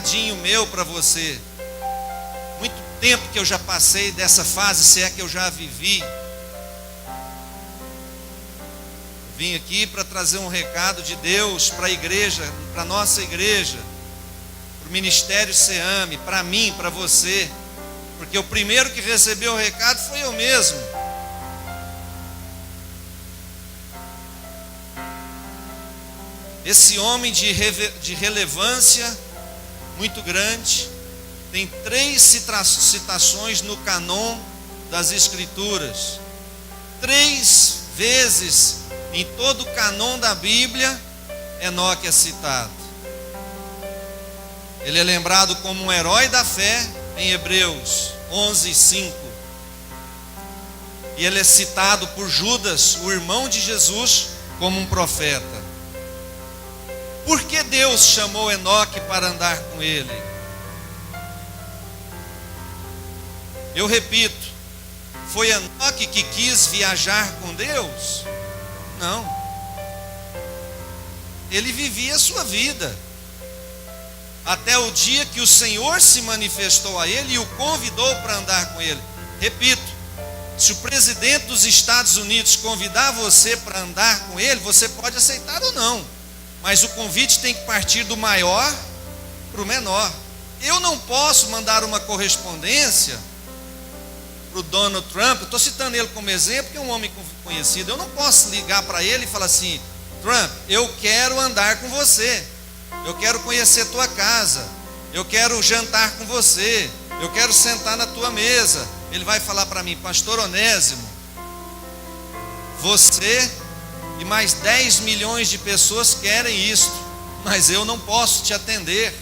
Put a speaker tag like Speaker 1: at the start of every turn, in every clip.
Speaker 1: recadinho meu para você. Muito tempo que eu já passei dessa fase, se é que eu já vivi. Vim aqui para trazer um recado de Deus para a igreja, para a nossa igreja, para o Ministério SEAME, para mim, para você, porque o primeiro que recebeu o recado foi eu mesmo. Esse homem de relevância muito grande, tem 3 citações no canon das Escrituras. 3 vezes em todo o canon da Bíblia, Enoque é citado. Ele é lembrado como um herói da fé em Hebreus 11:5. E ele é citado por Judas, o irmão de Jesus, como um profeta. Por que Deus chamou Enoque para andar com ele? Eu repito, foi Enoque que quis viajar com Deus? Não. Ele vivia a sua vida, até o dia que o Senhor se manifestou a ele e o convidou para andar com ele. Repito, se o presidente dos Estados Unidos convidar você para andar com ele, você pode aceitar ou não, mas o convite tem que partir do maior para o menor. Eu não posso mandar uma correspondência para o Donald Trump. Estou citando ele como exemplo, porque é um homem conhecido. Eu não posso ligar para ele e falar assim: Trump, eu quero andar com você, eu quero conhecer tua casa, eu quero jantar com você, eu quero sentar na tua mesa. Ele vai falar para mim: Pastor Onésimo, você e mais 10 milhões de pessoas querem isso, mas eu não posso te atender.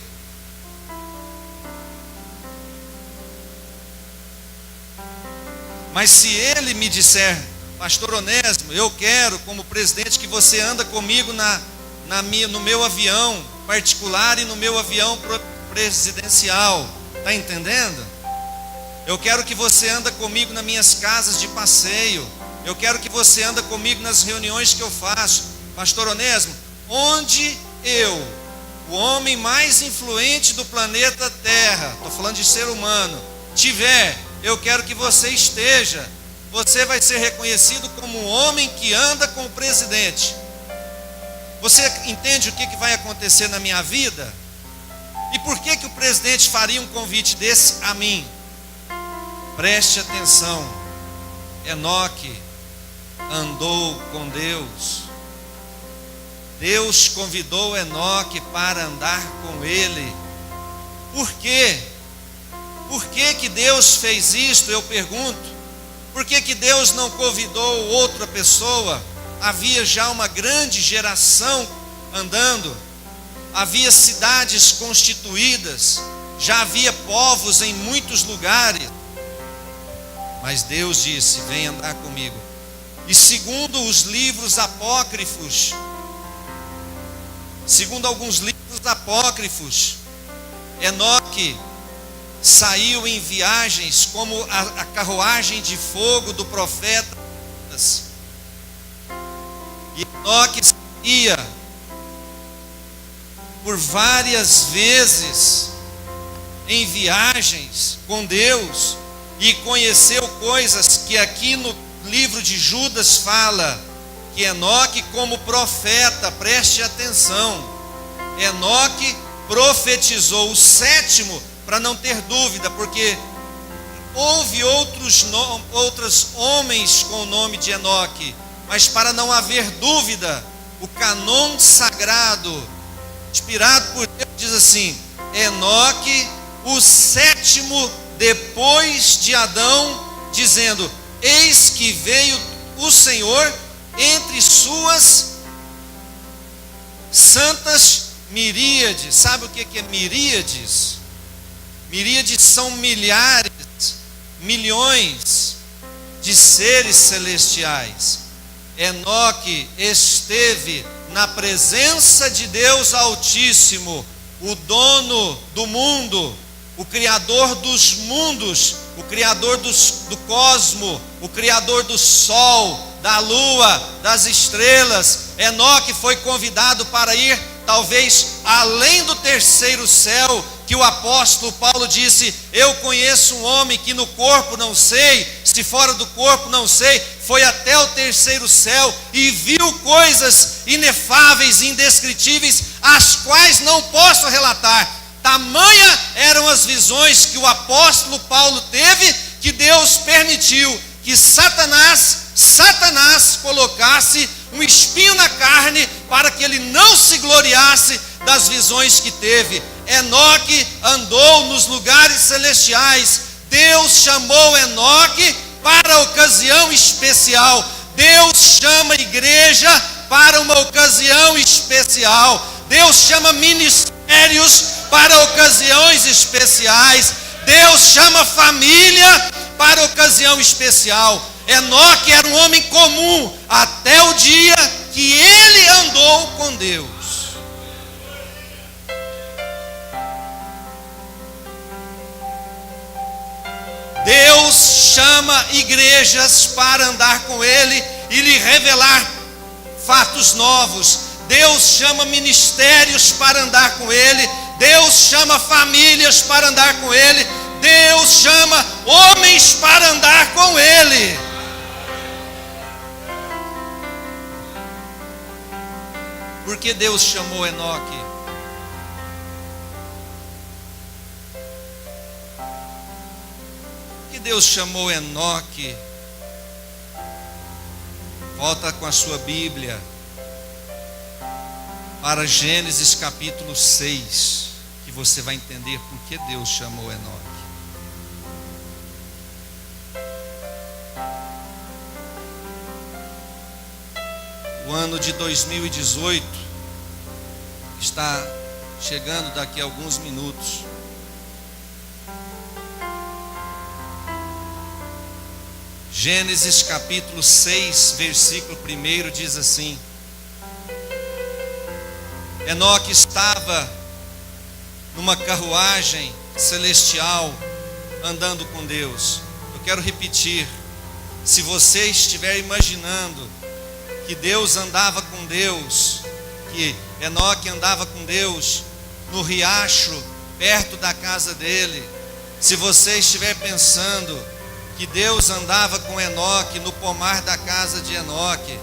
Speaker 1: Mas se ele me disser: Pastor Onésimo, eu quero como presidente que você anda comigo no meu avião particular e no meu avião presidencial, está entendendo? Eu quero que você anda comigo nas minhas casas de passeio, eu quero que você anda comigo nas reuniões que eu faço. Pastor Onésimo, onde eu, o homem mais influente do planeta Terra, estou falando de ser humano, tiver, eu quero que você esteja. Você vai ser reconhecido como um homem que anda com o presidente. Você entende o que vai acontecer na minha vida? E por que o presidente faria um convite desse a mim? Preste atenção, Enoque andou com Deus. Deus convidou Enoque para andar com ele. Por quê? Por que Deus fez isto? Eu pergunto. Por que Deus não convidou outra pessoa? Havia já uma grande geração andando, havia cidades constituídas, já havia povos em muitos lugares. Mas Deus disse: vem andar comigo. E segundo os livros apócrifos, segundo alguns livros apócrifos, Enoque saiu em viagens como a carruagem de fogo do profeta. E Enoque saía por várias vezes em viagens com Deus e conheceu coisas que aqui no livro de Judas fala que Enoque, como profeta, preste atenção, Enoque profetizou o 7º, para não ter dúvida, porque houve outros homens com o nome de Enoque, mas para não haver dúvida, o canon sagrado, inspirado por Deus, diz assim: Enoque, o 7º depois de Adão, dizendo: eis que veio o Senhor entre suas santas miríades. Sabe o que é miríades? Miríades são milhares, milhões de seres celestiais. Enoque esteve na presença de Deus Altíssimo, o dono do mundo, o Criador dos mundos, o Criador do cosmo, o Criador do sol, da lua, das estrelas. Enoque foi convidado para ir talvez além do 3º céu, que o apóstolo Paulo disse: eu conheço um homem que no corpo não sei, se fora do corpo não sei, foi até o terceiro céu e viu coisas inefáveis e indescritíveis, as quais não posso relatar. Tamanha eram as visões que o apóstolo Paulo teve, que Deus permitiu que Satanás colocasse um espinho na carne, para que ele não se gloriasse das visões que teve. Enoque andou nos lugares celestiais. Deus chamou Enoque para a ocasião especial. Deus chama a igreja para uma ocasião especial. Deus chama ministérios para ocasiões especiais. Deus chama família para ocasião especial. Enoque era um homem comum até o dia que ele andou com Deus. Deus chama igrejas para andar com Ele e lhe revelar fatos novos. Deus chama ministérios para andar com Ele. Deus chama famílias para andar com Ele. Deus chama homens para andar com Ele. Por que Deus chamou Enoque? Por que Deus chamou Enoque? Volta com a sua Bíblia para Gênesis capítulo 6, que você vai entender por que Deus chamou Enoque. O ano de 2018 está chegando daqui a alguns minutos. Gênesis capítulo 6, versículo 1 diz assim: Enoque estava numa carruagem celestial andando com Deus. Eu quero repetir: se você estiver imaginando que Deus andava com Deus, que Enoque andava com Deus no riacho perto da casa dele, se você estiver pensando que Deus andava com Enoque no pomar da casa de Enoque,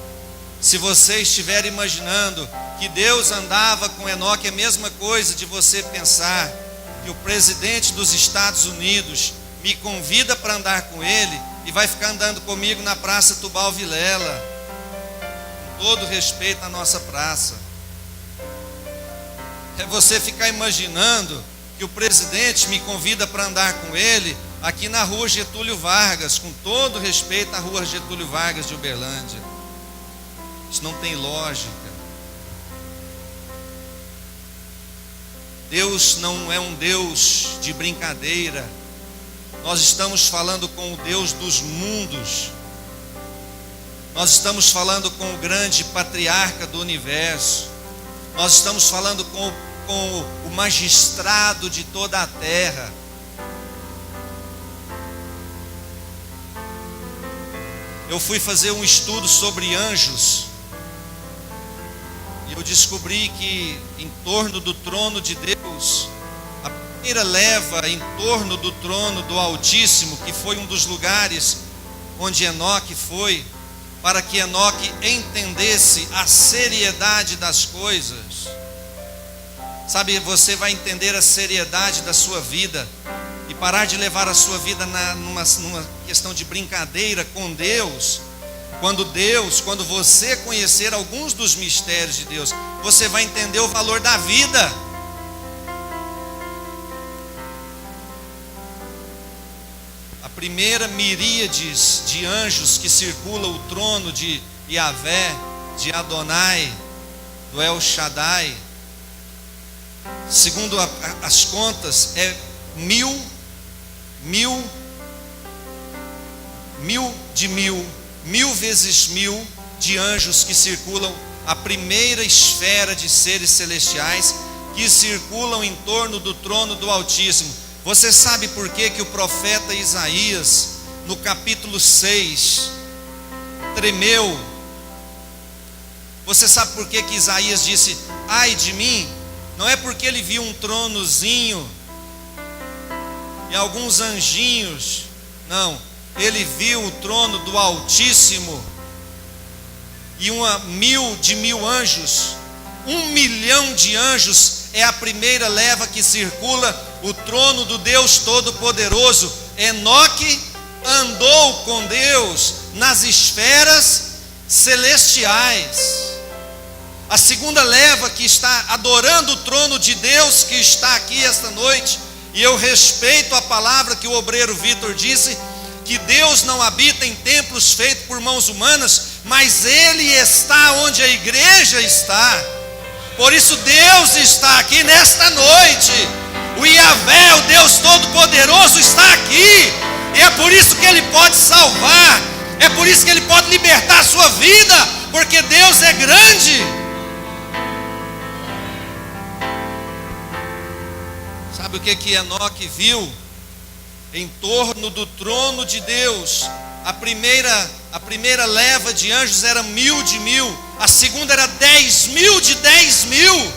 Speaker 1: se você estiver imaginando que Deus andava com Enoque, é a mesma coisa de você pensar que o presidente dos Estados Unidos me convida para andar com ele e vai ficar andando comigo na Praça Tubal Vilela. Todo respeito à nossa praça. É você ficar imaginando que o presidente me convida para andar com ele aqui na rua Getúlio Vargas, com todo respeito à rua Getúlio Vargas de Uberlândia. Isso não tem lógica. Deus não é um Deus de brincadeira. Nós estamos falando com o Deus dos mundos. Nós estamos falando com o grande patriarca do universo. Nós estamos falando com o magistrado de toda a terra. Eu fui fazer um estudo sobre anjos e eu descobri que em torno do trono de Deus, a primeira leva em torno do trono do Altíssimo, que foi um dos lugares onde Enoque foi, para que Enoque entendesse a seriedade das coisas. Sabe, você vai entender a seriedade da sua vida e parar de levar a sua vida numa questão de brincadeira com Deus. Quando você conhecer alguns dos mistérios de Deus, você vai entender o valor da vida. A primeira miríades de anjos que circula o trono de Yahvé, de Adonai, do El Shaddai, segundo as contas, é mil vezes mil de anjos que circulam a primeira esfera de seres celestiais, que circulam em torno do trono do Altíssimo. Você sabe por que o profeta Isaías, no capítulo 6, tremeu? Você sabe por que Isaías disse: ai de mim? Não é porque ele viu um tronozinho e alguns anjinhos. Não, ele viu o trono do Altíssimo e 1.000 anjos. 1 milhão de anjos é a primeira leva que circula o trono do Deus Todo-Poderoso. Enoque andou com Deus nas esferas celestiais. A segunda leva que está adorando o trono de Deus, que está aqui esta noite, e eu respeito a palavra que o obreiro Vitor disse, que Deus não habita em templos feitos por mãos humanas, mas Ele está onde a igreja está. Por isso Deus está aqui nesta noite. O Yahvé, o Deus Todo-Poderoso, está aqui. E é por isso que Ele pode salvar. É por isso que Ele pode libertar a sua vida. Porque Deus é grande. Sabe o que Enoque viu? Em torno do trono de Deus, a primeira leva de anjos era 1.000 de 1.000, a segunda era 10.000 de 10.000.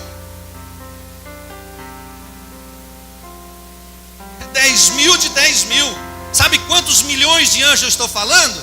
Speaker 1: 10.000 de 10.000. Sabe quantos milhões de anjos eu estou falando?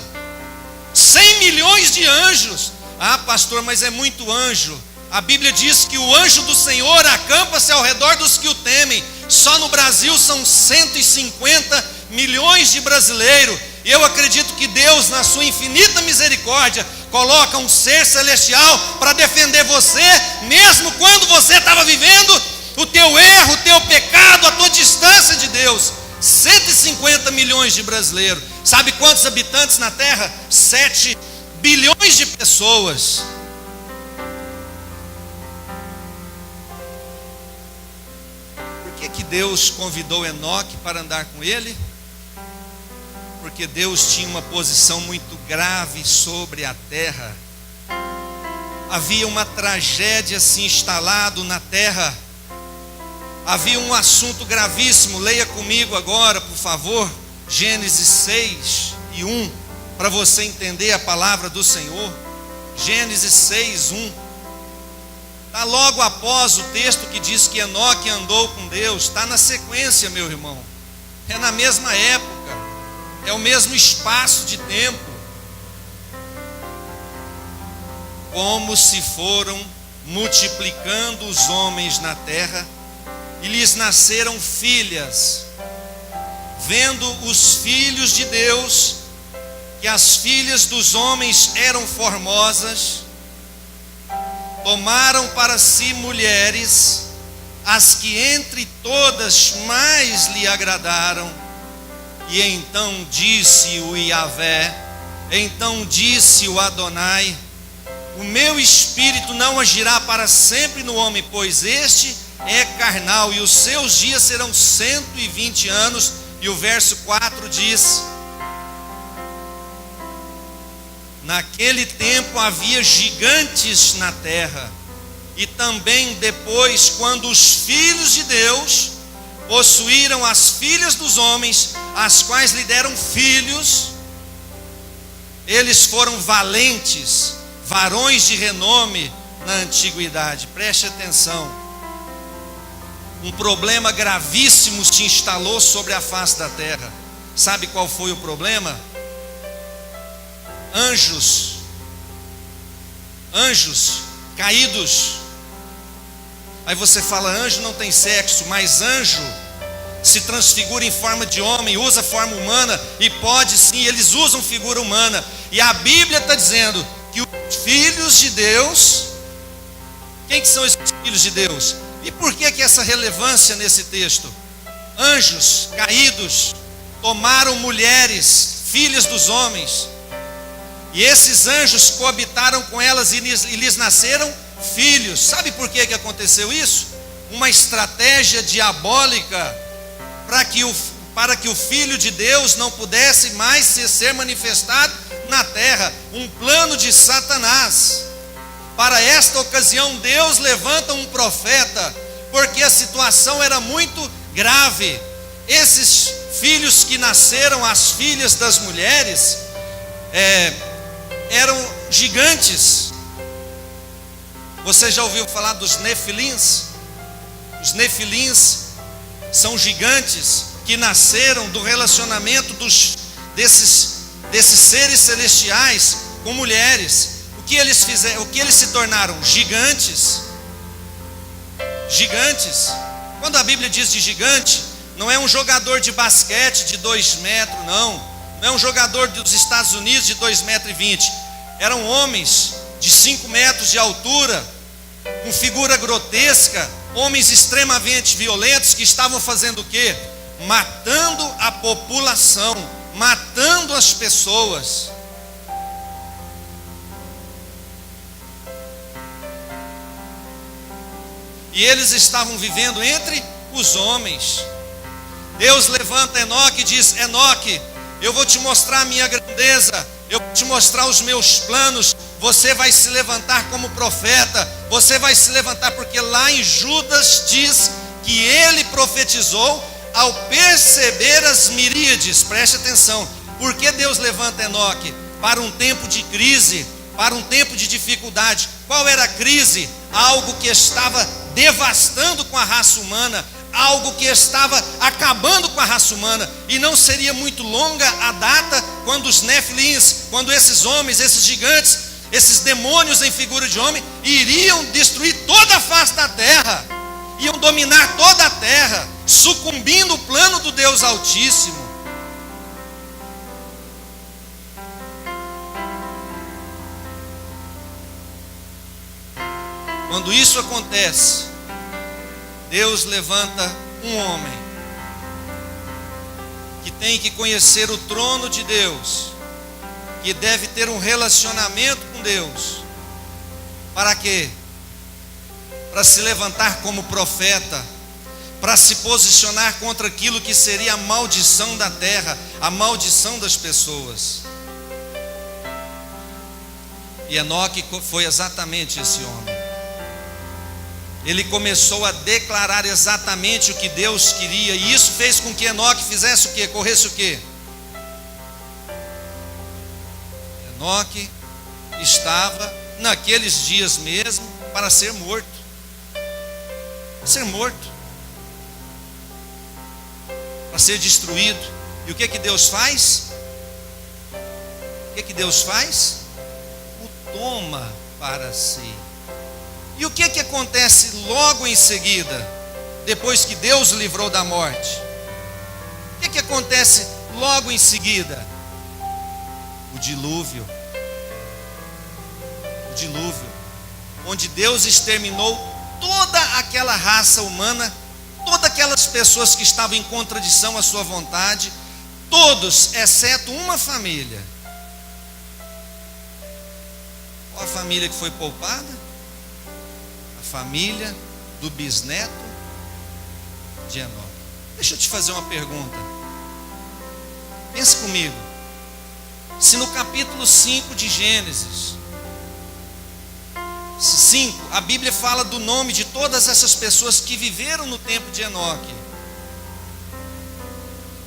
Speaker 1: 100 milhões de anjos. Ah, pastor, mas é muito anjo. A Bíblia diz que o anjo do Senhor acampa-se ao redor dos que o temem. Só no Brasil são 150 milhões de brasileiros. E eu acredito que Deus, na sua infinita misericórdia, coloca um ser celestial para defender você, mesmo quando você estava vivendo o teu erro, o teu pecado, a tua distância de Deus. 150 milhões de brasileiros. Sabe quantos habitantes na terra? 7 bilhões de pessoas. Que Deus convidou Enoque para andar com ele? Porque Deus tinha uma posição muito grave sobre a terra. Havia uma tragédia se instalado na terra. Havia um assunto gravíssimo. Leia comigo agora, por favor, Gênesis 6:1, para você entender a palavra do Senhor. Gênesis 6:1. Está logo após o texto que diz que Enoque andou com Deus. Está na sequência, meu irmão. É na mesma época. É o mesmo espaço de tempo. Como se foram multiplicando os homens na terra, e lhes nasceram filhas. Vendo os filhos de Deus, que as filhas dos homens eram formosas, tomaram para si mulheres, as que entre todas mais lhe agradaram. E então disse o Yahvé, então disse o Adonai: o meu espírito não agirá para sempre no homem, pois este é carnal, e os seus dias serão 120 anos. E o verso 4 diz: naquele tempo havia gigantes na terra, e também depois, quando os filhos de Deus possuíram as filhas dos homens, as quais lhe deram filhos, eles foram valentes, varões de renome na antiguidade. Preste atenção. Um problema gravíssimo se instalou sobre a face da terra. Sabe qual foi o problema? Anjos caídos. Aí você fala, anjo não tem sexo, mas anjo se transfigura em forma de homem, usa forma humana, e pode sim, eles usam figura humana. E a Bíblia está dizendo que os filhos de Deus, quem que são esses filhos de Deus? E por que essa relevância nesse texto? Anjos caídos tomaram mulheres, filhas dos homens, e esses anjos coabitaram com elas e lhes nasceram filhos. Sabe por que aconteceu isso? Uma estratégia diabólica para que o Filho de Deus não pudesse mais ser manifestado na terra. Um plano de Satanás. Para esta ocasião, Deus levanta um profeta, porque a situação era muito grave. Esses filhos que nasceram às filhas das mulheres eram gigantes. Você já ouviu falar dos nefilins? Os nefilins são gigantes. que nasceram do relacionamento desses seres celestiais com mulheres. O que eles fizeram? O que eles se tornaram? Gigantes. Gigantes. Quando a Bíblia diz de gigante, não é um jogador de basquete de 2 metros, não. Não é um jogador dos Estados Unidos de 2,20 metros. Eram homens de 5 metros de altura, com figura grotesca, homens extremamente violentos que estavam fazendo o quê? Matando a população, matando as pessoas. E eles estavam vivendo entre os homens. Deus levanta Enoque e diz: Enoque, eu vou te mostrar a minha grandeza, eu vou te mostrar os meus planos. Você vai se levantar como profeta, você vai se levantar, porque lá em Judas diz que ele profetizou ao perceber as miríades. Preste atenção, por que Deus levanta Enoque? Para um tempo de crise, para um tempo de dificuldade. Qual era a crise? Algo que estava devastando com a raça humana, algo que estava acabando com a raça humana. E não seria muito longa a data quando os Nefilins, quando esses homens, esses gigantes, esses demônios em figura de homem, iriam destruir toda a face da terra, iam dominar toda a terra, sucumbindo o plano do Deus Altíssimo. Quando isso acontece, Deus levanta um homem que tem que conhecer o trono de Deus, que deve ter um relacionamento com Deus. Para quê? Para se levantar como profeta, para se posicionar contra aquilo que seria a maldição da terra, a maldição das pessoas. E Enoque foi exatamente esse homem. Ele começou a declarar exatamente o que Deus queria, e isso fez com que Enoque fizesse o quê? Corresse o quê? Enoque estava naqueles dias mesmo para ser morto. Ser morto. Para ser destruído. E o que que Deus faz? O que que Deus faz? O toma para si. E o que que acontece logo em seguida, depois que Deus o livrou da morte? O que que acontece logo em seguida? O dilúvio. O dilúvio, onde Deus exterminou toda aquela raça humana, todas aquelas pessoas que estavam em contradição à sua vontade, todos, exceto uma família. Qual a família que foi poupada? Família do bisneto de Enoque. Deixa eu te fazer uma pergunta. Pense comigo. Se no capítulo 5 de Gênesis 5, a Bíblia fala do nome de todas essas pessoas que viveram no tempo de Enoque,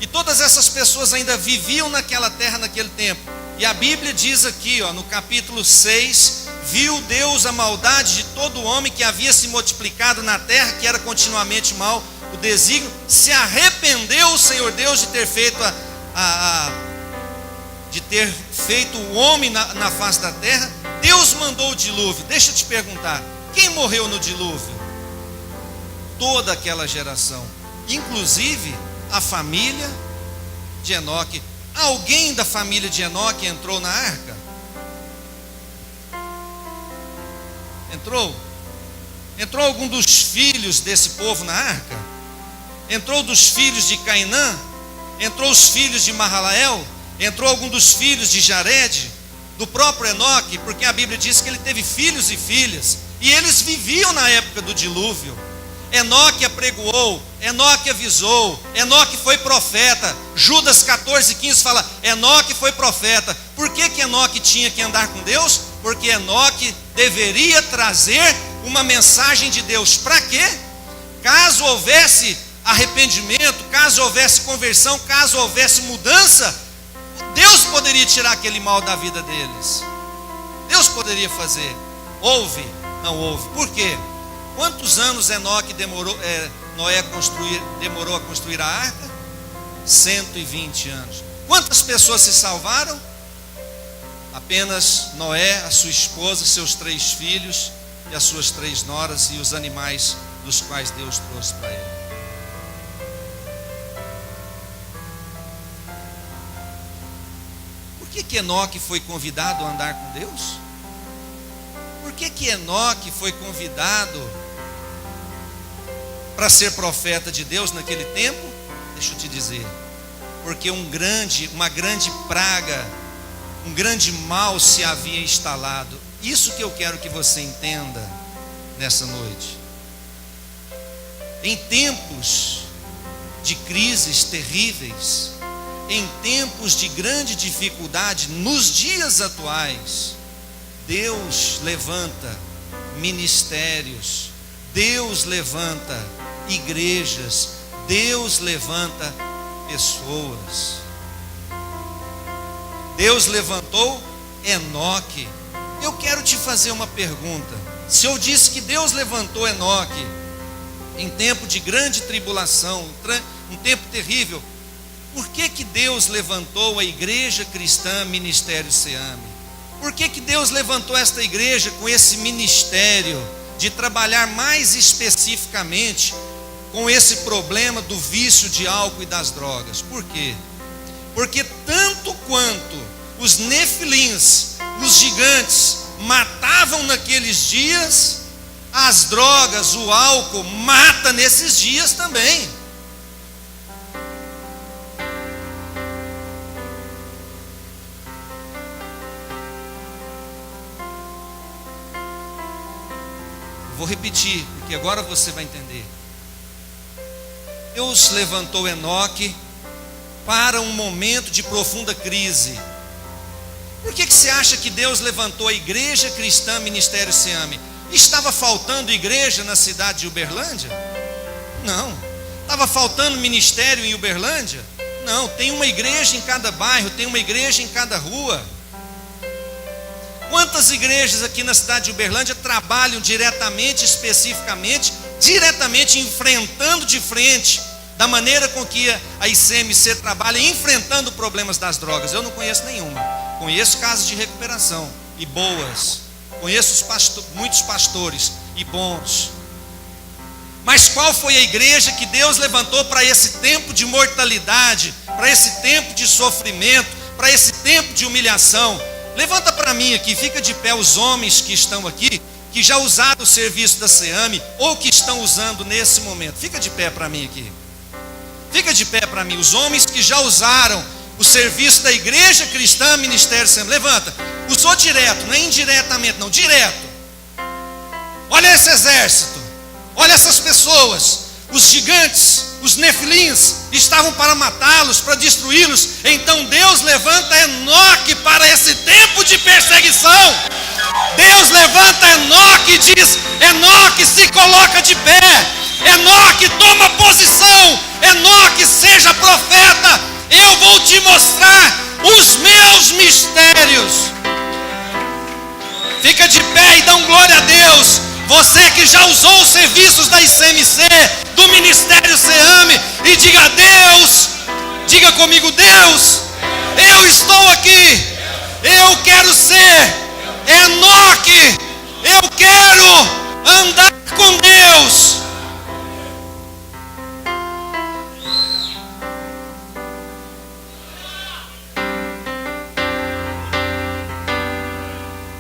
Speaker 1: e todas essas pessoas ainda viviam naquela terra naquele tempo, e a Bíblia diz aqui, no capítulo 6, viu Deus a maldade de todo homem que havia se multiplicado na terra, que era continuamente mal o desígnio. Se arrependeu o Senhor Deus de ter feito o homem na face da terra. Deus mandou o dilúvio. Deixa eu te perguntar, quem morreu no dilúvio? Toda aquela geração, inclusive a família de Enoque. Alguém da família de Enoque entrou na arca? Entrou? Entrou algum dos filhos desse povo na arca? Entrou dos filhos de Cainã? Entrou os filhos de Mahaleel? Entrou algum dos filhos de Jared? Do próprio Enoque? Porque a Bíblia diz que ele teve filhos e filhas, e eles viviam na época do dilúvio. Enoque apregoou, Enoque avisou, Enoque foi profeta. Judas 14:15 fala, Enoque foi profeta. Por que que Enoque tinha que andar com Deus? Porque Enoque deveria trazer uma mensagem de Deus. Para quê? Caso houvesse arrependimento, caso houvesse conversão, caso houvesse mudança, Deus poderia tirar aquele mal da vida deles. Deus poderia fazer. Houve? Não houve. Por quê? Quantos anos Enoque demorou a construir a arca? 120 anos. Quantas pessoas se salvaram? Apenas Noé, a sua esposa, seus 3 filhos e as suas 3 noras e os animais dos quais Deus trouxe para ele. Por que Enoque foi convidado a andar com Deus? Por que Enoque foi convidado para ser profeta de Deus naquele tempo? Deixa eu te dizer, porque uma grande praga, um grande mal se havia instalado. Isso que eu quero que você entenda nessa noite. Em tempos de crises terríveis, em tempos de grande dificuldade, nos dias atuais, Deus levanta ministérios, Deus levanta igrejas, Deus levanta pessoas. Deus levantou Enoque. Eu quero te fazer uma pergunta. Se eu disse que Deus levantou Enoque em tempo de grande tribulação, um tempo terrível, por que Deus levantou a igreja cristã Ministério Seame? Por que Deus levantou esta igreja com esse ministério de trabalhar mais especificamente com esse problema do vício de álcool e das drogas? Por quê? Porque tanto quanto os nefilins, os gigantes, matavam naqueles dias, as drogas, o álcool mata nesses dias também. Vou repetir, porque agora você vai entender. Deus levantou Enoque para um momento de profunda crise. Por que você acha que Deus levantou a igreja cristã Ministério Seame? Estava faltando igreja na cidade de Uberlândia? Não. Estava faltando ministério em Uberlândia? Não. Tem uma igreja em cada bairro, tem uma igreja em cada rua. Quantas igrejas aqui na cidade de Uberlândia trabalham diretamente, especificamente, enfrentando de frente, da maneira com que a ICMC trabalha, enfrentando problemas das drogas? Eu não conheço nenhuma. Conheço casas de recuperação, e boas. Conheço muitos pastores, e bons. Mas qual foi a igreja que Deus levantou para esse tempo de mortalidade, para esse tempo de sofrimento, para esse tempo de humilhação? Levanta para mim aqui, fica de pé os homens que estão aqui, que já usaram o serviço da Seame, ou que estão usando nesse momento. Fica de pé para mim aqui. Fica de pé para mim, os homens que já usaram o serviço da igreja cristã Ministério Seame. Levanta. Usou direto, não é indiretamente não, direto. Olha esse exército, olha essas pessoas. Os gigantes, os nefilins, estavam para matá-los, para destruí-los. Então Deus levanta Enoque para esse tempo de perseguição. Deus levanta Enoque e diz: Enoque, se coloca de pé. Enoque, toma posição. Enoque, seja profeta. Eu vou te mostrar os meus mistérios. Fica de pé e dá glória a Deus. Você que já usou os serviços da ICMC, do Ministério Seame, e diga a Deus, diga comigo: Deus, eu estou aqui, eu quero ser Enoque, eu quero andar com Deus.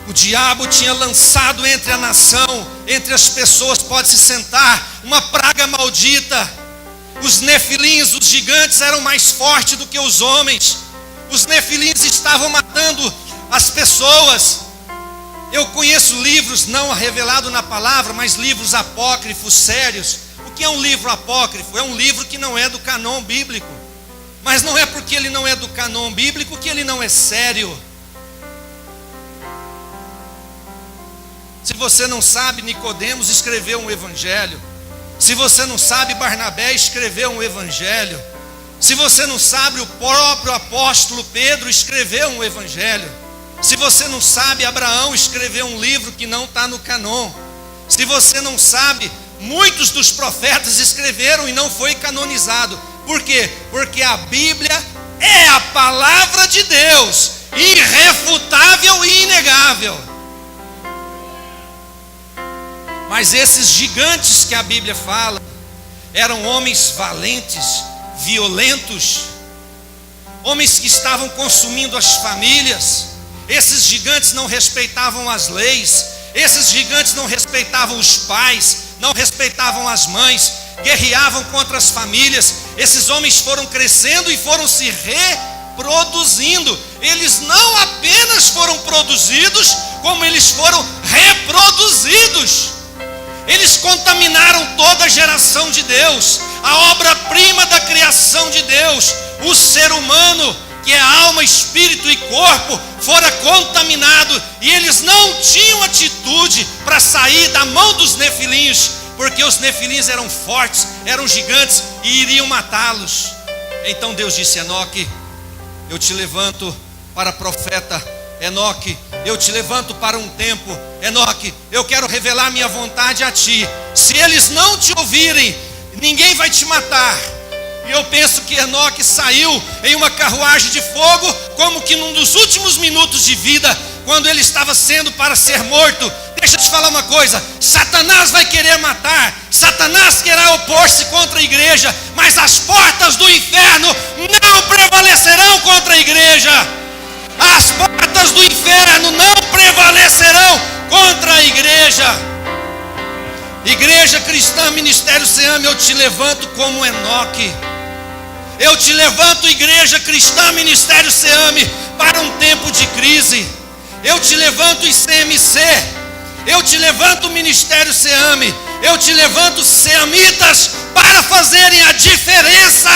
Speaker 1: O diabo tinha lançado entre a nação, entre as pessoas, pode se sentar, uma praga maldita. Os nefilins, os gigantes, eram mais fortes do que os homens. Os nefilins estavam matando as pessoas. Eu conheço livros, não revelados na palavra, mas livros apócrifos sérios. O que é um livro apócrifo? É um livro que não é do canon bíblico. Mas não é porque ele não é do canon bíblico que ele não é sério. Se você não sabe, Nicodemos escreveu um evangelho. Se você não sabe, Barnabé escreveu um evangelho. Se você não sabe, o próprio apóstolo Pedro escreveu um evangelho. Se você não sabe, Abraão escreveu um livro que não está no canon. Se você não sabe, muitos dos profetas escreveram e não foi canonizado. Por quê? Porque a Bíblia é a palavra de Deus, irrefutável e inegável. Mas esses gigantes que a Bíblia fala eram homens valentes, violentos, homens que estavam consumindo as famílias. Esses gigantes não respeitavam as leis, esses gigantes não respeitavam os pais, não respeitavam as mães, guerreavam contra as famílias. Esses homens foram crescendo e foram se reproduzindo. Eles não apenas foram produzidos, como eles foram reproduzidos. Eles contaminaram toda a geração de Deus, a obra-prima da criação de Deus. O ser humano, que é alma, espírito e corpo, fora contaminado, e eles não tinham atitude para sair da mão dos nefilins, porque os nefilins eram fortes, eram gigantes e iriam matá-los. Então Deus disse: Enoque, eu te levanto para profeta. Enoque, eu te levanto para um tempo. Enoque, eu quero revelar minha vontade a ti. Se eles não te ouvirem, ninguém vai te matar. E eu penso que Enoque saiu em uma carruagem de fogo, como que num dos últimos minutos de vida, quando ele estava sendo para ser morto. Deixa eu te falar uma coisa: Satanás vai querer matar, Satanás querá opor-se contra a igreja, mas as portas do inferno não prevalecerão contra a igreja. As portas do inferno não prevalecerão contra a igreja. Igreja Cristã Ministério Seame, eu te levanto como Enoque. Eu te levanto, Igreja Cristã Ministério Seame, para um tempo de crise. Eu te levanto, ICMC. Eu te levanto, Ministério Seame. Eu te levanto, seamitas, para fazerem a diferença.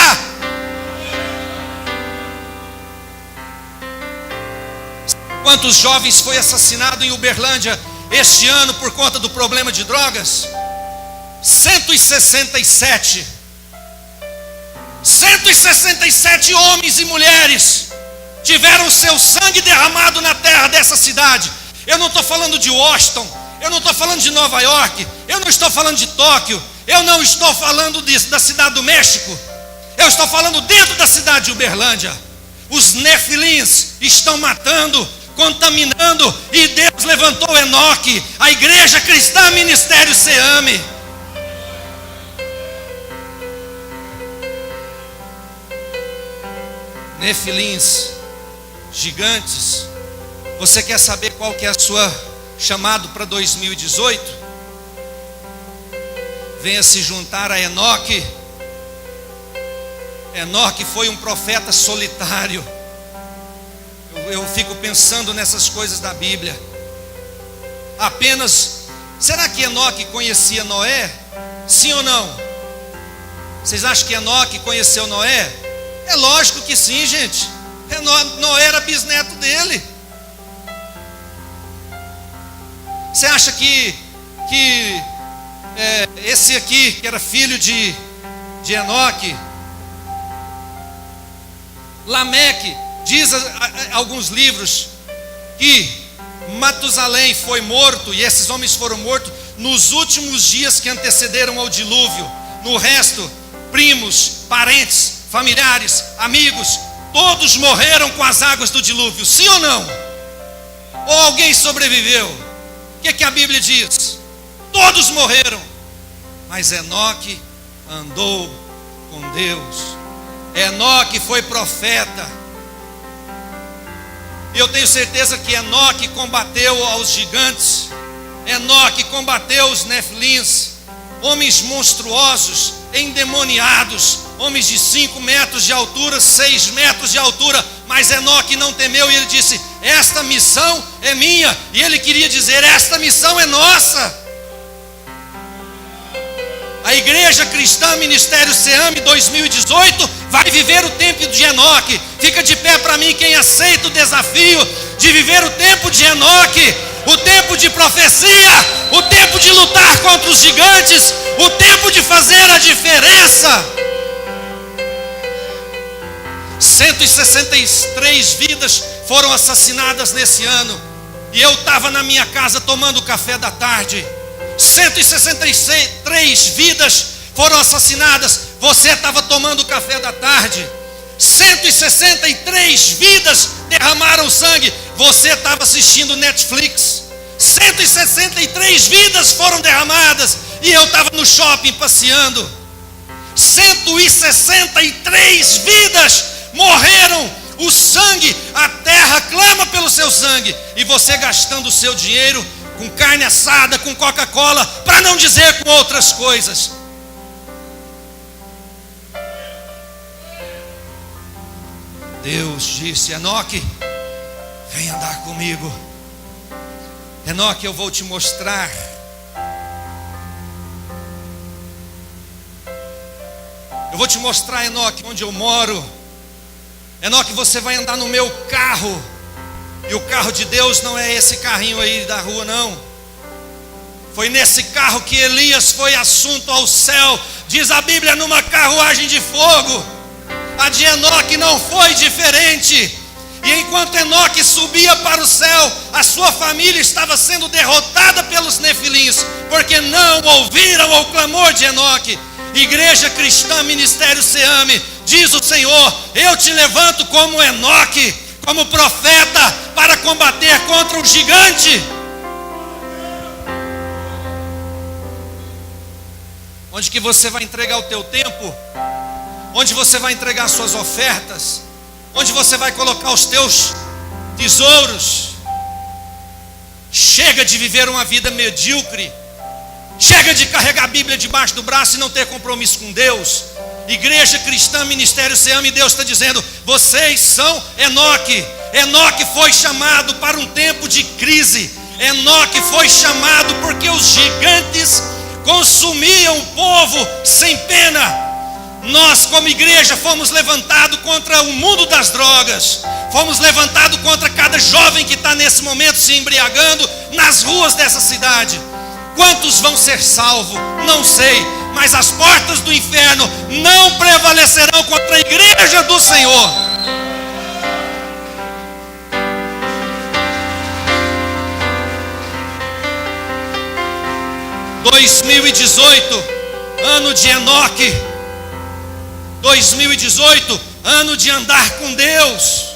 Speaker 1: Quantos jovens foi assassinado em Uberlândia este ano por conta do problema de drogas? 167. 167 homens e mulheres tiveram seu sangue derramado na terra dessa cidade. Eu não estou falando de Washington, eu não estou falando de Nova York, eu não estou falando de Tóquio, eu não estou falando da cidade do México, eu estou falando dentro da cidade de Uberlândia. Os nefilins estão matando, contaminando, e Deus levantou Enoque, a Igreja Cristã Ministério Seame. Nefilins, gigantes. Você quer saber qual que é a sua chamado para 2018? Venha se juntar a Enoque. Enoque foi um profeta solitário. Eu fico pensando nessas coisas da Bíblia. Será que Enoque conhecia Noé? Sim ou não? Vocês acham que Enoque conheceu Noé? É lógico que sim, gente. Noé era bisneto dele. Você acha que esse aqui, que era filho de Enoque, Lameque, diz alguns livros que Matusalém foi morto, e esses homens foram mortos nos últimos dias que antecederam ao dilúvio. No resto, primos, parentes, familiares, amigos, todos morreram com as águas do dilúvio. Sim ou não? Ou alguém sobreviveu? O que a Bíblia diz? Todos morreram. Mas Enoque andou com Deus. Enoque foi profeta. E eu tenho certeza que Enoque combateu aos gigantes. Enoque combateu os nefilins, homens monstruosos, endemoniados, homens de 5 metros de altura, 6 metros de altura. Mas Enoque não temeu e ele disse: esta missão é minha. E ele queria dizer: esta missão é nossa. A Igreja Cristã Ministério Seame 2018 vai viver o tempo de Enoque. Fica de pé para mim quem aceita o desafio de viver o tempo de Enoque, o tempo de profecia, o tempo de lutar contra os gigantes, o tempo de fazer a diferença. 163 vidas foram assassinadas nesse ano, e eu estava na minha casa tomando café da tarde. 163 vidas foram assassinadas. você estava tomando café da tarde, 163 vidas derramaram sangue, você estava assistindo Netflix, 163 vidas foram derramadas, e eu estava no shopping passeando. 163 vidas morreram, o sangue, a terra clama pelo seu sangue, e você gastando o seu dinheiro com carne assada, com Coca-Cola, para não dizer com outras coisas. Deus disse: Enoque, vem andar comigo. Enoque, eu vou te mostrar. Eu vou te mostrar, Enoque, onde eu moro. Enoque, você vai andar no meu carro. E o carro de Deus não é esse carrinho aí da rua, não. Foi nesse carro que Elias foi assunto ao céu. Diz a Bíblia, numa carruagem de fogo. A de Enoque não foi diferente. E enquanto Enoque subia para o céu, a sua família estava sendo derrotada pelos nefilins, porque não ouviram o clamor de Enoque. Igreja Cristã Ministério Seame, diz o Senhor: eu te levanto como Enoque, como profeta, para combater contra o gigante. Onde que você vai entregar o teu tempo? Onde você vai entregar suas ofertas? Onde você vai colocar os teus tesouros? Chega de viver uma vida medíocre. Chega de carregar a Bíblia debaixo do braço e não ter compromisso com Deus. Igreja Cristã Ministério Seame, Deus está dizendo: vocês são Enoque. Enoque foi chamado para um tempo de crise. Enoque foi chamado porque os gigantes consumiam o povo sem pena. Nós, como igreja, fomos levantados contra o mundo das drogas. Fomos levantados contra cada jovem que está nesse momento se embriagando nas ruas dessa cidade. Quantos vão ser salvos? Não sei. Mas as portas do inferno não prevalecerão contra a igreja do Senhor. Em 2018, ano de Enoque. 2018, ano de andar com Deus.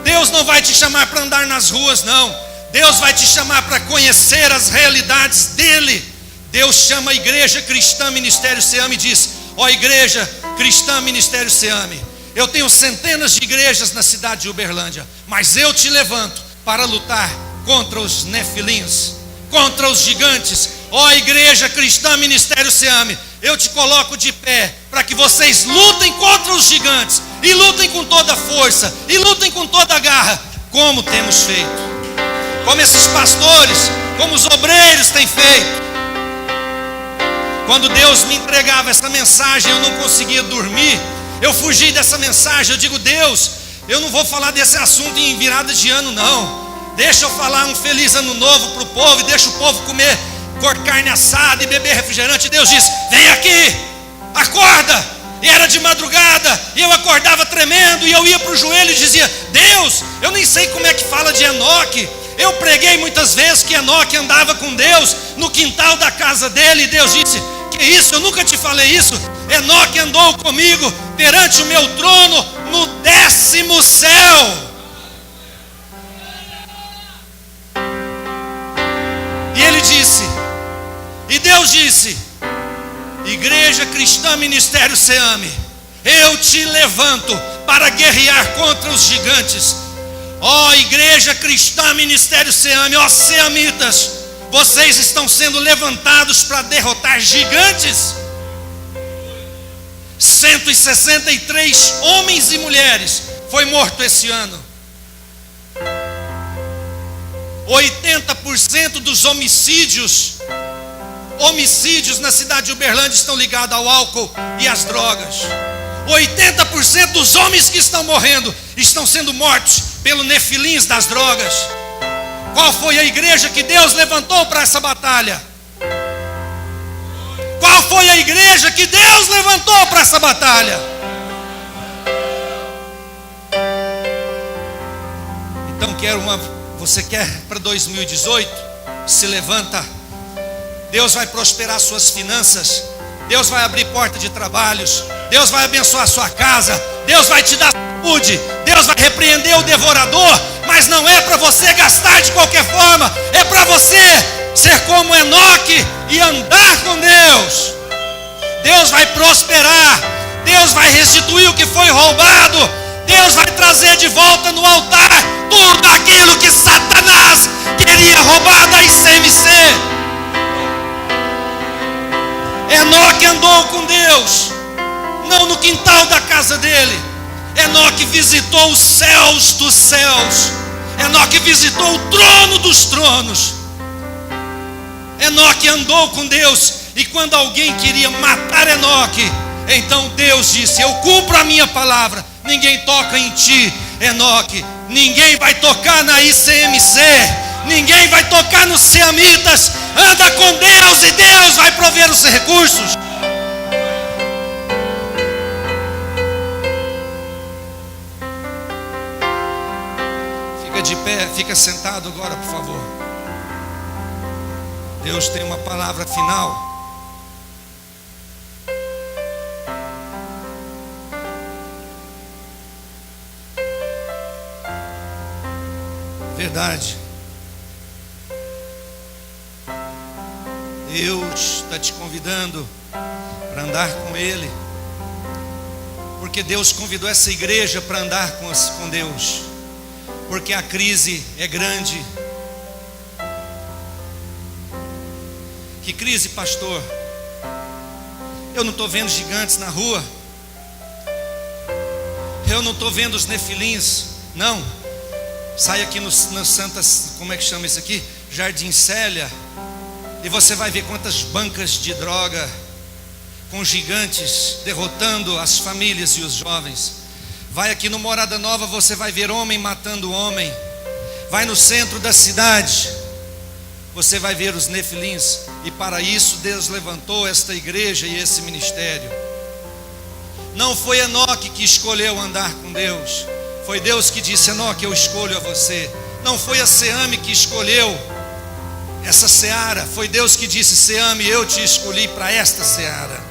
Speaker 1: Deus não vai te chamar para andar nas ruas, não. Deus vai te chamar para conhecer as realidades dele. Deus chama a Igreja Cristã Ministério Seame e diz: ó Igreja Cristã Ministério Seame, eu tenho centenas de igrejas na cidade de Uberlândia, mas eu te levanto para lutar contra os nefilins, contra os gigantes. Ó Igreja Cristã Ministério Seame, eu te coloco de pé para que vocês lutem contra os gigantes, e lutem com toda a força, e lutem com toda a garra, como temos feito, como esses pastores, como os obreiros têm feito. Quando Deus me entregava essa mensagem, eu não conseguia dormir. Eu fugi dessa mensagem. Eu digo: Deus, eu não vou falar desse assunto em virada de ano, não. Deixa eu falar um feliz ano novo para o povo, e deixa o povo comer carne assada e beber refrigerante. Deus diz: vem aqui, acorda. E era de madrugada, e eu acordava tremendo, e eu ia para o joelho e dizia: Deus, eu nem sei como é que fala de Enoque. Eu preguei muitas vezes que Enoque andava com Deus no quintal da casa dele, e Deus disse: que isso, eu nunca te falei isso. Enoque andou comigo perante o meu trono no 10º céu. E ele disse, e Deus disse: Igreja Cristã Ministério Seame, eu te levanto para guerrear contra os gigantes. Ó Igreja Cristã Ministério Seame, ó seamitas, vocês estão sendo levantados para derrotar gigantes. 163 homens e mulheres foi morto esse ano. 80% dos homicídios na cidade de Uberlândia estão ligados ao álcool e às drogas. 80% dos homens que estão morrendo estão sendo mortos pelo nefilins das drogas. Qual foi a igreja que Deus levantou para essa batalha? Qual foi a igreja que Deus levantou para essa batalha? Então você quer para 2018? Se levanta. Deus vai prosperar suas finanças. Deus vai abrir porta de trabalhos, Deus vai abençoar a sua casa, Deus vai te dar saúde, Deus vai repreender o devorador, mas não é para você gastar de qualquer forma, é para você ser como Enoque e andar com Deus. Deus vai prosperar, Deus vai restituir o que foi roubado, Deus vai trazer de volta no altar tudo aquilo que Satanás queria roubar da ICMC. Enoque andou com Deus, não no quintal da casa dele. Enoque visitou os céus dos céus. Enoque visitou o trono dos tronos. Enoque andou com Deus. E quando alguém queria matar Enoque, então Deus disse: eu cumpro a minha palavra. Ninguém toca em ti, Enoque. Ninguém vai tocar na ICMC. Ninguém vai tocar nos seamitas. Anda com Deus e Deus vai prover os recursos. Fica de pé, fica sentado agora, por favor. Deus tem uma palavra final. Verdade. Deus está te convidando para andar com Ele, porque Deus convidou essa igreja para andar com Deus, porque a crise é grande. Que crise, pastor? Eu não estou vendo gigantes na rua, eu não estou vendo os nefilins, não. Sai aqui no Santas, como é que chama isso aqui? Jardim Célia. E você vai ver quantas bancas de droga com gigantes derrotando as famílias e os jovens. Vai aqui no Morada Nova, você vai ver homem matando homem. Vai no centro da cidade, você vai ver os nefilins. E para isso Deus levantou esta igreja e esse ministério. Não foi Enoque que escolheu andar com Deus, foi Deus que disse: Enoque, eu escolho a você. Não foi a Seame que escolheu essa seara, foi Deus que disse: Seame, eu te escolhi para esta seara.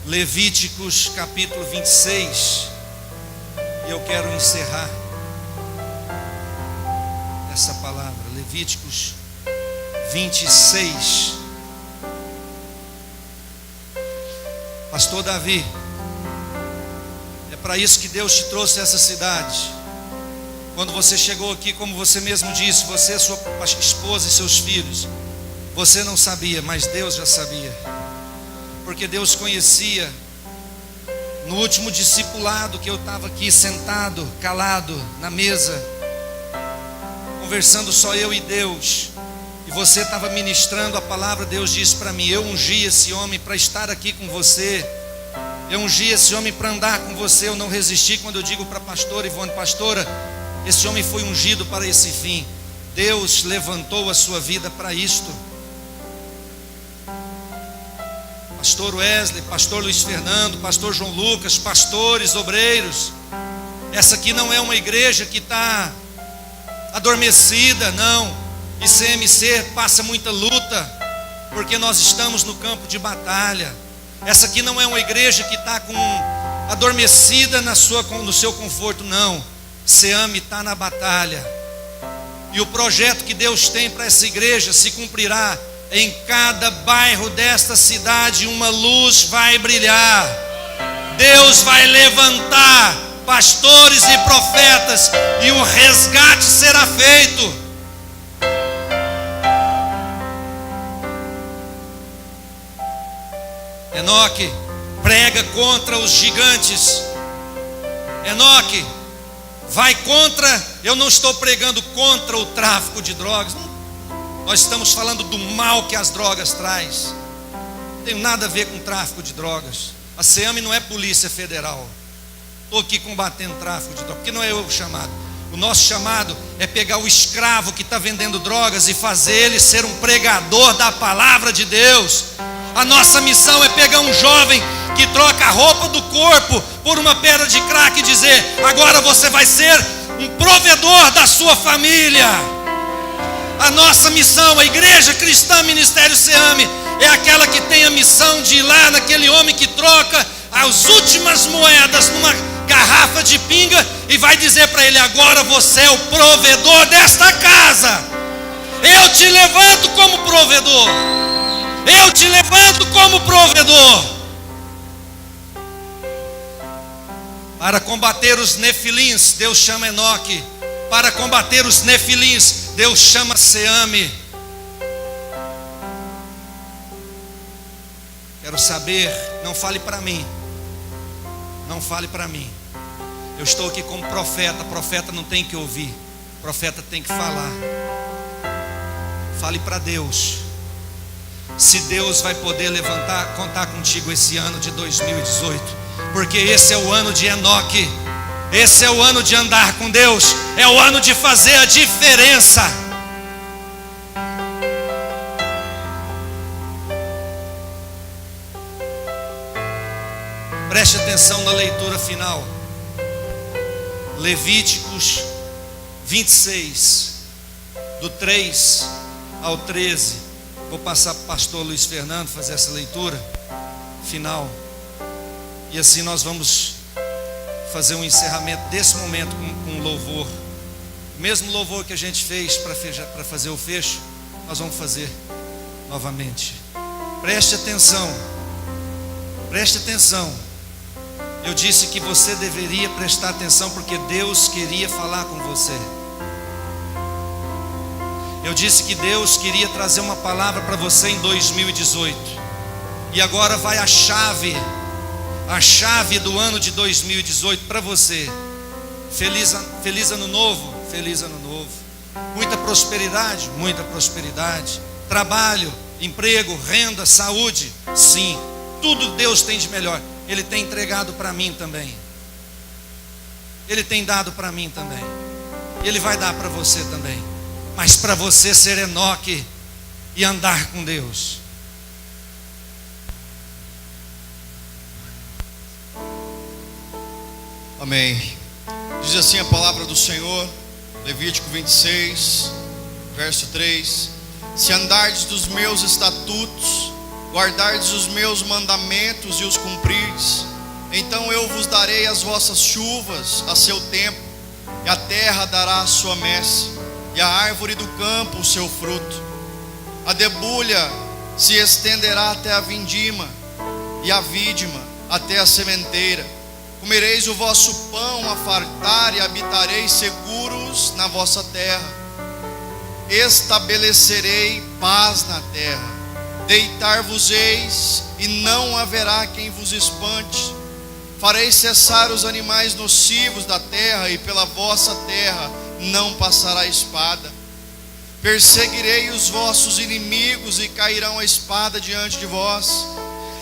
Speaker 1: Levíticos capítulo 26. E eu quero encerrar essa palavra. Levíticos 26. Pastor Davi, é para isso que Deus te trouxe a essa cidade. Quando você chegou aqui, como você mesmo disse, você, sua esposa e seus filhos, você não sabia, mas Deus já sabia, porque Deus conhecia. No último discipulado que eu estava aqui sentado, calado na mesa, conversando só eu e Deus, e você estava ministrando a palavra, Deus disse para mim: eu ungi esse homem para estar aqui com você, eu ungi esse homem para andar com você. Eu não resisti quando eu digo para a pastora Ivone: pastora, esse homem foi ungido para esse fim. Deus levantou a sua vida para isto. Pastor Wesley, pastor Luiz Fernando, pastor João Lucas, pastores, obreiros, essa aqui não é uma igreja que está adormecida, não. ICMC passa muita luta, porque nós estamos no campo de batalha. Essa aqui não é uma igreja que está adormecida no seu conforto, não. Seame está na batalha, e o projeto que Deus tem para essa igreja se cumprirá. Em cada bairro desta cidade uma luz vai brilhar. Deus vai levantar pastores e profetas, e o resgate será feito. Enoque, prega contra os gigantes. Enoque, vai contra. Eu não estou pregando contra o tráfico de drogas. Nós estamos falando do mal que as drogas traz. Não tem nada a ver com tráfico de drogas. A Seame não é polícia federal. Estou aqui combatendo tráfico de drogas, porque não é eu o chamado. O nosso chamado é pegar o escravo que está vendendo drogas e fazer ele ser um pregador da palavra de Deus. A nossa missão é pegar um jovem que troca a roupa do corpo por uma pedra de crack e dizer: agora você vai ser um provedor da sua família. A nossa missão, a Igreja Cristã Ministério Seame, é aquela que tem a missão de ir lá naquele homem que troca as últimas moedas numa garrafa de pinga e vai dizer para ele: agora você é o provedor desta casa. Eu te levanto como provedor. Eu te levanto como provedor. Para combater os nefilins, Deus chama Enoque. Para combater os nefilins, Deus chama Seame. Quero saber, não fale para mim. Não fale para mim. Eu estou aqui como profeta. Profeta não tem que ouvir. Profeta tem que falar. Fale para Deus. Se Deus vai poder contar contigo esse ano de 2018. Porque esse é o ano de Enoque. Esse é o ano de andar com Deus. É o ano de fazer a diferença. Preste atenção na leitura final. Levíticos 26, do 3 ao 13. Vou passar para o pastor Luiz Fernando fazer essa leitura final. E assim nós vamos fazer um encerramento desse momento com louvor. O mesmo louvor que a gente fez para fazer o fecho, nós vamos fazer novamente. Preste atenção. Preste atenção. Eu disse que você deveria prestar atenção porque Deus queria falar com você. Eu disse que Deus queria trazer uma palavra para você em 2018. E agora vai a chave do ano de 2018 para você. Feliz ano novo, feliz ano novo. Muita prosperidade, muita prosperidade. Trabalho, emprego, renda, saúde. Sim, tudo Deus tem de melhor. Ele tem entregado para mim também. Ele tem dado para mim também. Ele vai dar para você também. Mas para você ser Enoque e andar com Deus.
Speaker 2: Amém. Diz assim a palavra do Senhor, Levítico 26, verso 3: Se andardes dos meus estatutos, guardardes os meus mandamentos e os cumprirdes, então eu vos darei as vossas chuvas a seu tempo, e a terra dará a sua messe, e a árvore do campo o seu fruto. A debulha se estenderá até a vindima, e a vidima até a sementeira. Comereis o vosso pão a fartar e habitareis seguros na vossa terra. Estabelecerei paz na terra. Deitar-vos-eis e não haverá quem vos espante. Farei cessar os animais nocivos da terra, e pela vossa terra não passará espada. Perseguirei os vossos inimigos e cairão a espada diante de vós.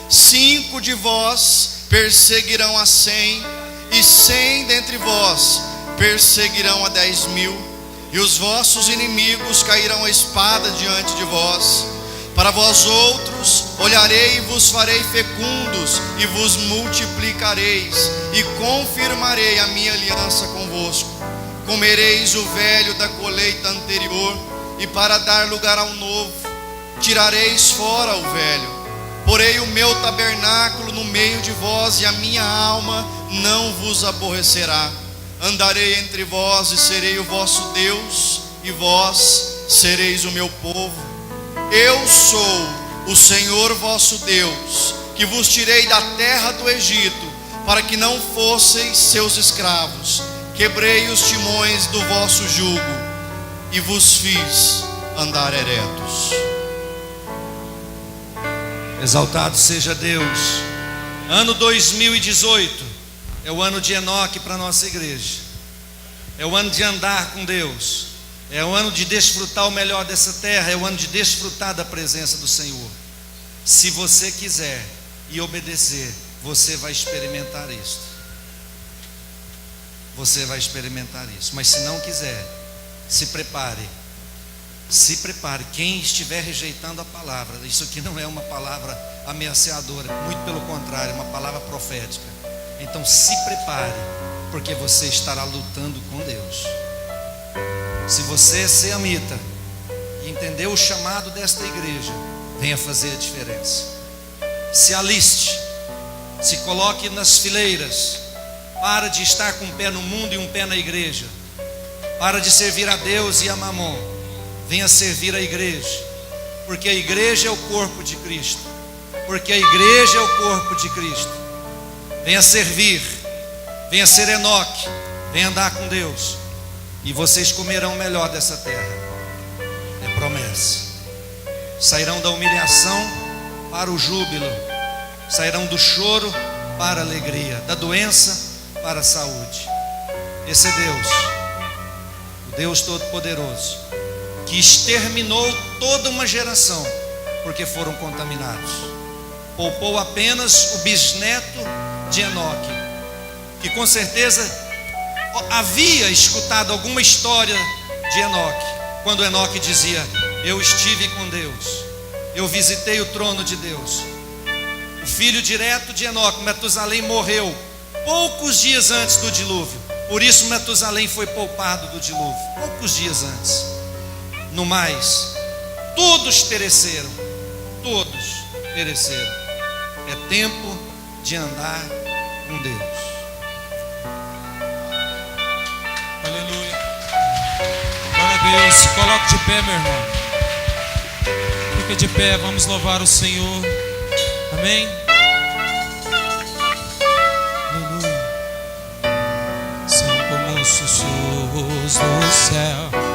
Speaker 2: 5 de vós perseguirão a 100, e 100 dentre vós perseguirão a 10.000, e os vossos inimigos cairão a espada diante de vós. Para vós outros olharei e vos farei fecundos, e vos multiplicareis, e confirmarei a minha aliança convosco. Comereis o velho da colheita anterior, e para dar lugar ao novo, tirareis fora o velho. Porei o meu tabernáculo no meio de vós, e a minha alma não vos aborrecerá. Andarei entre vós e serei o vosso Deus, e vós sereis o meu povo. Eu sou o Senhor vosso Deus, que vos tirei da terra do Egito, para que não fosseis seus escravos. Quebrei os timões do vosso jugo, e vos fiz andar eretos.
Speaker 1: Exaltado seja Deus. Ano 2018 é o ano de Enoque para a nossa igreja. É o ano de andar com Deus. É o ano de desfrutar o melhor dessa terra. É o ano de desfrutar da presença do Senhor. Se você quiser e obedecer, você vai experimentar isso. Você vai experimentar isso. Mas se não quiser, se prepare. Se prepare. Quem estiver rejeitando a palavra, isso aqui não é uma palavra ameaçadora, muito pelo contrário, é uma palavra profética. Então se prepare, porque você estará lutando com Deus. Se você é seamita, que entendeu o chamado desta igreja, venha fazer a diferença. Se aliste, se coloque nas fileiras. Para de estar com um pé no mundo e um pé na igreja. Para de servir a Deus e a Mamon. Venha servir a igreja, porque a igreja é o corpo de Cristo. Porque a igreja é o corpo de Cristo. Venha servir, venha ser Enoque, venha andar com Deus, e vocês comerão o melhor dessa terra. É promessa. Sairão da humilhação para o júbilo, sairão do choro para a alegria, da doença para a saúde. Esse é Deus, o Deus Todo-Poderoso, que exterminou toda uma geração porque foram contaminados. Poupou apenas o bisneto de Enoque, que com certeza havia escutado alguma história de Enoque, quando Enoque dizia: eu estive com Deus, eu visitei o trono de Deus. O filho direto de Enoque, Metusalém, morreu poucos dias antes do dilúvio. Por isso Metusalém foi poupado do dilúvio, poucos dias antes. No mais, todos pereceram, todos pereceram. É tempo de andar com Deus.
Speaker 3: Aleluia. Glória a Deus. Se coloque de pé, meu irmão. Fica de pé, vamos louvar o Senhor. Amém. Aleluia. São como sussurros do céu.